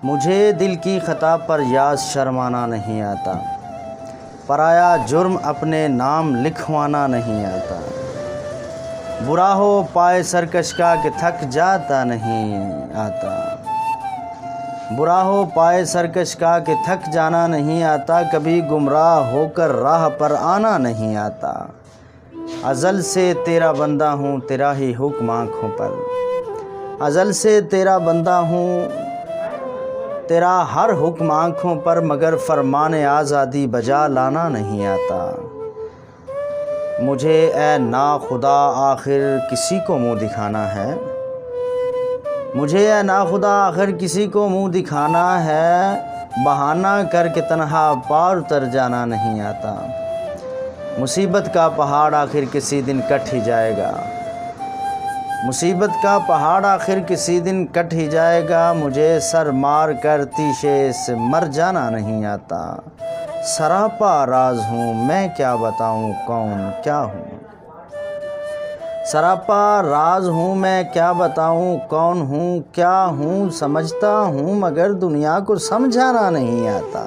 مجھے دل کی خطا پر یاس شرمانا نہیں آتا، پرایا جرم اپنے نام لکھوانا نہیں آتا۔ برا ہو پائے سرکش کا کہ تھک جاتا نہیں آتا، برا ہو پائے سرکش کا کہ تھک جانا نہیں آتا، کبھی گمراہ ہو کر راہ پر آنا نہیں آتا۔ ازل سے تیرا بندہ ہوں تیرا ہی حکم آنکھوں پر، ازل سے تیرا بندہ ہوں تیرا ہر حکم آنکھوں پر، مگر فرمان آزادی بجا لانا نہیں آتا۔ مجھے اے ناخدا آخر کسی کو منہ دکھانا ہے، مجھے اے ناخدا آخر کسی کو منہ دکھانا ہے، بہانہ کر کے تنہا پار اتر جانا نہیں آتا۔ مصیبت کا پہاڑ آخر کسی دن کٹ ہی جائے گا، مصیبت کا پہاڑ آخر کسی دن کٹ ہی جائے گا، مجھے سر مار کر تیشے سے مر جانا نہیں آتا۔ سراپا راز ہوں میں کیا بتاؤں کون کیا ہوں، سراپا راز ہوں میں کیا بتاؤں کون ہوں کیا ہوں، سمجھتا ہوں مگر دنیا کو سمجھانا نہیں آتا۔